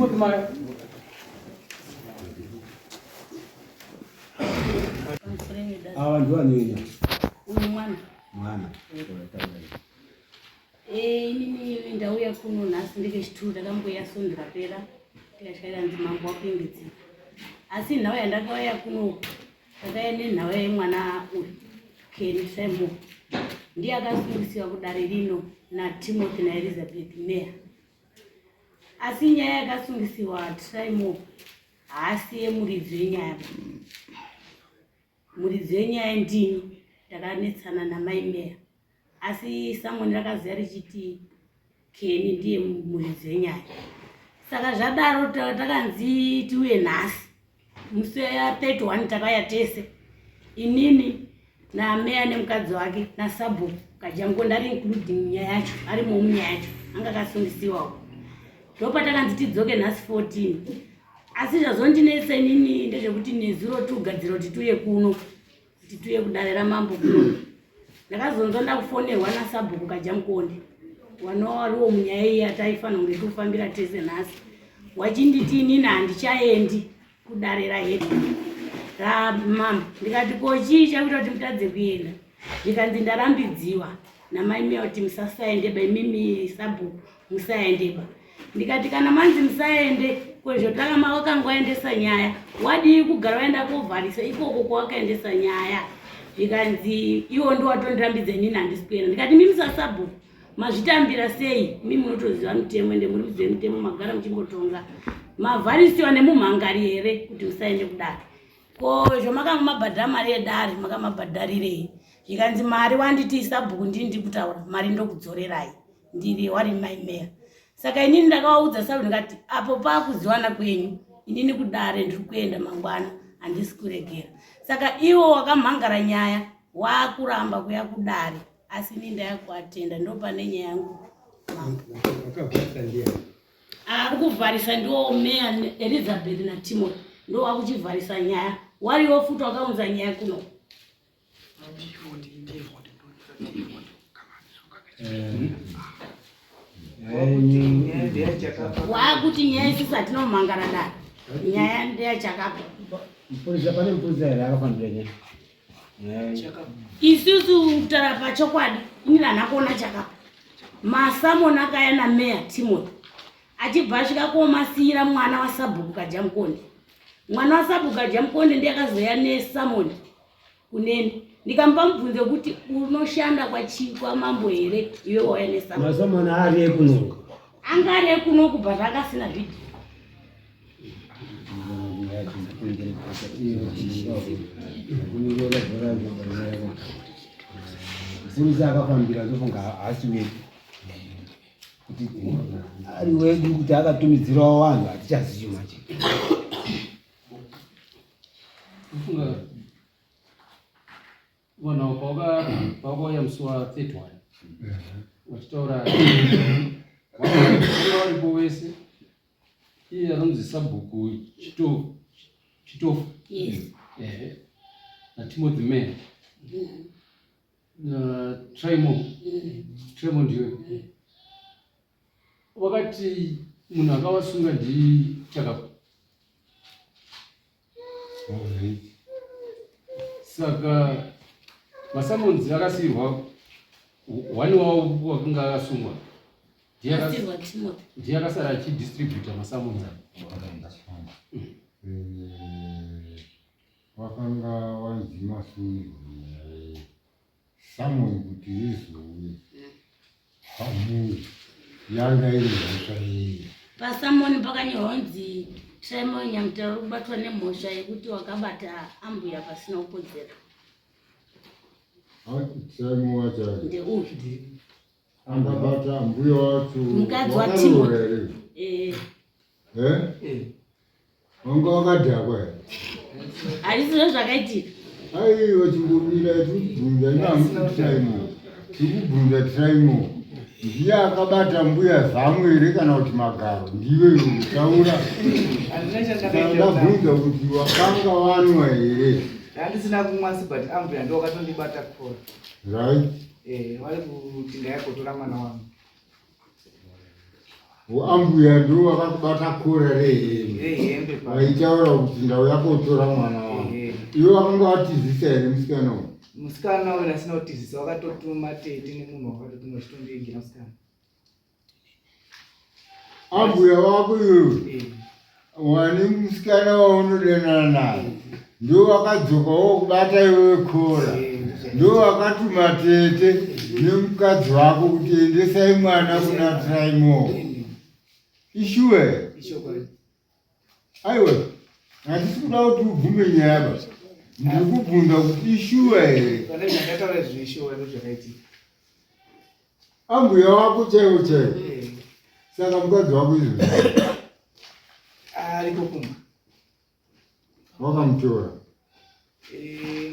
Good my. Awantu wanyenya. Mwana. Mwana. Inini ndauya kuno nhasi ndike chituru ndakamboyasundira pera tikashaira nzi mambo wapingidzika. Asi nhau yandakauya kuno takauya nenhau yemwana uyu Kenny Simon. Ndiye akasungisiwa kudare rino naTimothy naElizabeth Meyer. Asi nyaya yakasungisiwa Simon haasi yemuridzi wenyaya. Muridzi wenyaya ndini ndakanetsana namai Meyer. Asi Samuel rakaziya richiti Kenny ndiye muridzi wenyaya. Saka zvadaro takanzi tiuye nhasi musi ya 31 takauya tese, inini naMeya nemukadzi wake naSabhuku Kajamgonde ari including nyaya yacho, arimo munyaya yacho anga akasungisiwawo. Ndopatakanzi tidzoke nhasi 14. Asi zvazondinetsa inini ndezvekuti nezuro tugadzira kuti tiuye kuno, kuti tiuye kudare ramambo kuno. Ndakazonzwa ndakufonerwa naSabhuku Kajamgonde wariwo munyaya iyi yataifanira kunge tofambira tese nhasi. Wachinditi inini handichaendi kudare raHead ramambo. Ndikati ko chii chakuita kuti mutadze kuenda? Ndikanzi ndarambidziwa namai Meya kuti musasaendeba, imimi Sabhuku musaendeba. Ndikati kana manzi musaende kwezvotanga mawakangwaendesa nyaya, wadii kugara waenda kovharisa ikoko kwawakaendesa nyaya? Ndikanzi iwo ndo watondirambidza inini handisi kuenda. Ndikati mimi saSabhuku mazvitambira sei? Mimi munotoziva mutemo ende muri kuziva mutemo, magara muchimbotonga mavharisiwa nemumhangari here kuti musaende kudare. Ko zvomakanga mabhadhara mari yedare makamabhadharirei? Ndikanzi mari wanditi Sabhuku ndini kutaura, mari ndokudzorerai ndiri wari mai Meya. Saka inini ndakawaudza Sabhuku ndikati apo pakuziwana kwenyu inini kudare ndiri kuenda mangwana, handisi kuregera. Saka iwo wakamhangara nyaya wakuramba kuya kudare, asi inini ndayakuatenda. Ndopane nyaya yangu ari kuvharisa ndiwo Meya Elizabeth naTimothy, ndo wakuchivharisa nyaya. Wariwo futi wakaunza nyaya kuno. Wakuti nyaya isisa tinomhangara dare, nyaya ndeyachakapa. Mupurisa pane mupurisa here akafanira nyaya. Isusu kutaura pachokwadi inini handina kuona chakapa. maSamon akaya naMeya Timothy achibva asvika komasiyira mwana waSabhuku Kajamgonde. Mwana waSabhuku Kajamgonde ndiye akazoya neSamon kunene. Ndikamupa mubvunzo kuti unoshanda kwamambo here iwe wauya neSamon? maSamon ari ekuno. Anga ari ekuno kubva zvakasina vhidhiyo. Mupurisa akafambira ndofunga haasi wedu. Ari wedu kuti akatumidzirawo vanhu hatichazivi macho. Kufunga vanhu pakauya musi wa31 vachitaura varipo vese. Iye anonzi Sabhuku Chitofu naTimothy Meyer naTrimon ndiwe wakati munhu akavasunga ndichakapa. Saka maSamons akasiyirwa wani wavo wakanga akasungwa ndiye akasara achidistributa maSamons wakanga wanzi masungirwa Samuel kuti izouye pamwe yanga iri mhosva iyi. PaSamon pakanyorwa kunzi Simon Nyamutara kubatwa nemhosva yekuti wakabata ambuya pasina kukodzera. Simon wacho Ndeuyu angabata mbuya wacho mukadzi waTimothy. wanga wakadhakwa here. Harisizvo zvakaitika. Aiwa chimbobira tikubvunza naMuTimothy, tikubvunza Timothy ndiye akabata mbuya zamu here kana kuti magaro? Ndiwe utaura. Ndabvunza kuti wakanga wanwa here? Handisina kumwa but ambuya ndo wakatondibata kufora. Right. Vari kuti ndayakotora mwana wangu. ambuya ndo wakakubata kora rehembe hembe pa waitaura kuti ndauya kotora mwana wangu iwe wakanga watizisa here musikana uyu musikana uyu asina kutizisa wakatotuma tete nemunhu wakatotuma chitondingira musikana ambuya wako iwewe wani musikana waunodanana naye ndo wakadzokawo kubata iwewe kora ndo wakatuma tete nemukadzi wako kuti endesai mwana kuna Traimo ishuwe aiwa handisi kuda kuti ubvume nyaya ndiri kubvunza kuti ishuwa here ambuya wako chaiwo chaiwo saka mukadzi wako izvi ariko kumba wakamutora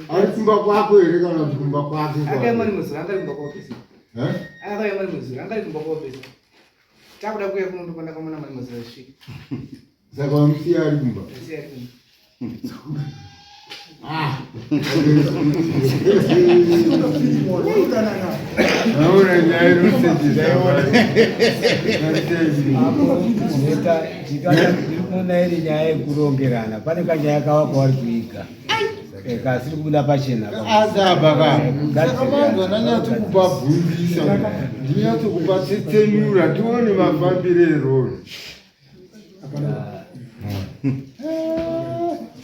ari kumba kwako here kana kuti kumba kwake akaema rimuzira angari kumba kwako pesa akaema rimuzira angari kumba kwako pesa takuda kuya kunondopanda kamwana mari mazira zvisvika saka wamusiya ari kumba asiya ari kumba naona nyaya inosetizaaona iri nyaya yekurongerana pane kanyaya kavako vari kuiga kasiri kubuda pachena asabakaakamanzwa nanyatsokupa bvunzisa ndinyatsokupa tsetsenura tione mafambiro erori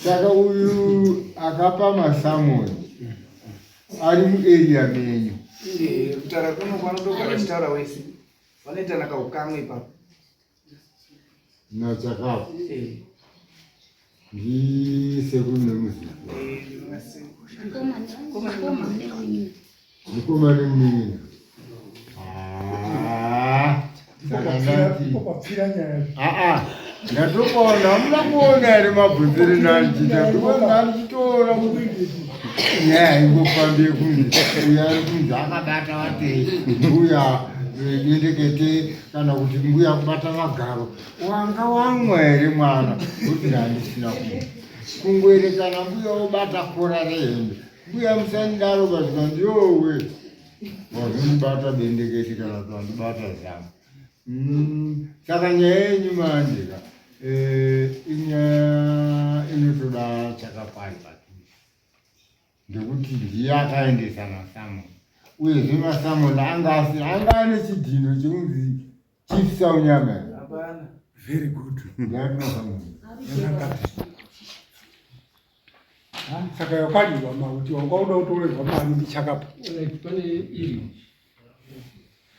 saka uyu akapa masamoni ari muarea menyu kutaura kuno kwanotoka vachitaura wese vanoita nakaukamwe ipapo nachakapo ndisekuru nemuzika mukoma nemunina saka ndati ndatokaona hamuna kuona here mabvunzire nandichita ndoona ndichitoona kuti nyaya ingofambe kunze uya ari kunze akabata watei mbuya dendekete kana kuti mbuya kubata magaro wanga wamwa here mwana kuti handisina kungoerekana mbuya wobata kora rehembe mbuya musandidaro kasika ndiyowe wazondibata bendekete kana kuti wandibata zama saka nyaya yenyu mandika inyaya inotoda chakapari patuzi ndekuti ndiye akaendesa masamoni uyezve masamoni anga ane chidhino chekunzi chifisa unyama hapana very good yaamasamoni saka yakadiwa makuti wanga uda kutorerwa mari ndichakapa pane iri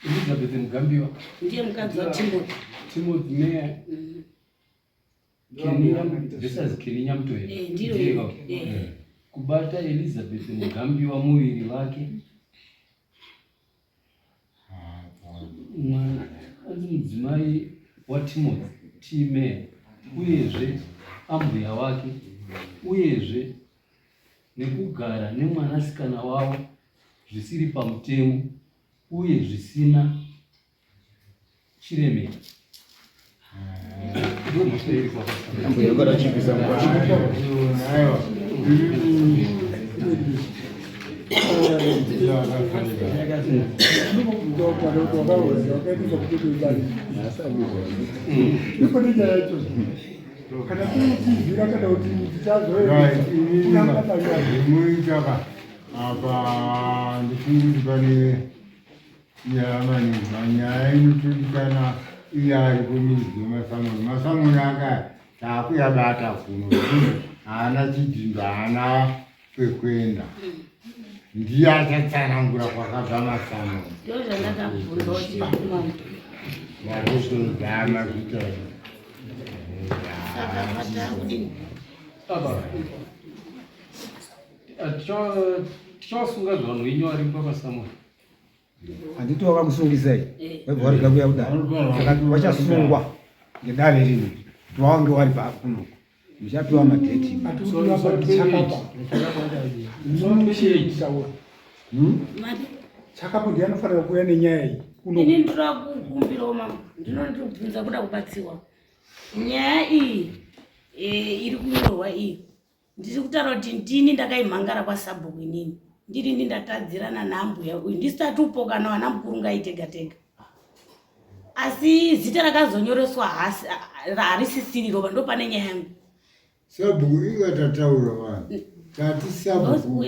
Elizabeth Mugambiwa ndiye mukadzi waTimothy Meya Kenya Mtoe ndiro kubata Elizabeth Mugambiwa muviri wake mudzimai waTimothy Meya uyezve ambuya wake uyezve nekugara nemwanasikana wavo zvisiri pamutemo uye zvisina chiremera kana kuitizira kana kuti tichazomuitaka apa ndifunguti pane nyaya maningi manyaya inotodikana iye ari kumizi masamoni aka taakuyabata kuno haana chidhindo haana kwekuenda ndiye achatsanangura kwakabva masamoni ndo zvandakabvunza kuti ndakutozama kuita tichawasunga zvanhu wenyu vari pamasamoni handiti wakamusungisai webva wariga kuya kudai saka wachasungwa ngedare rino tiwawange wari pakuno muchapiwa madheti chakapo ndiye anofanira kuuya nenyaya iyi ini ndinoda kukumbirawo mama ndinondibvunza kuda kubatsiwa nyaya iyi iri kunyorwa iyi ndiri kutaura kuti ndini ndakaimhangara kwasabhuku inini ndirini ndatadzirana naambuya uyu ndisati upokana wana mukuru ngaitega tega asi zita rakazonyoreswa harisisiri ropa ndo pane nyaya yangu. Sabhuku ingatataura vanhu tati sabhuku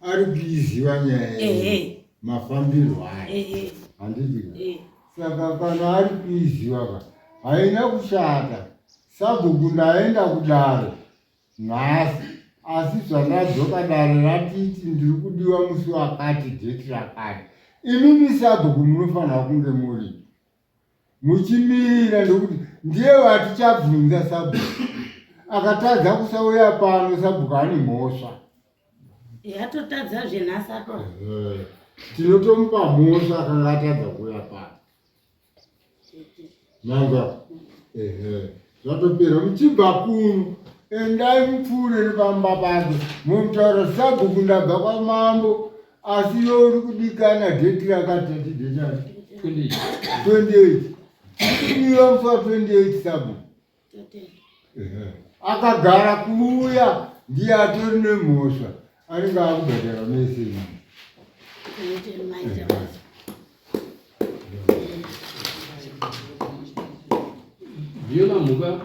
ari kuiziva nyaya mafambiro ayo handiti. Saka kana ari kuiziva haina kushata. Sabhuku ndaenda kudare nhasi asi zvandadzoka dare ratiti ndiri kudiwa musi wakati dheti rakati. Imimi sabhuku munofanira kunge muri muchimirira ndokuti ndiye vatichabvunza sabhuku. Akatadza kusauya pano sabhuku ane mhosva. Atotadza zvenhasi ato. Tinotomupa mhosva akanga atadza kuuya pano. Nanga zvatopera muchibva kuno endai mupfuure nepamba pake mumutaura sabhuku ndabva kwamambo asi iwe uri kudikana dheti rakati dheti 28 iwa musi wa 28 sabhuku akagara kuuya ndiye atori nemhosva anenge akubhadhara mese. Viola Muga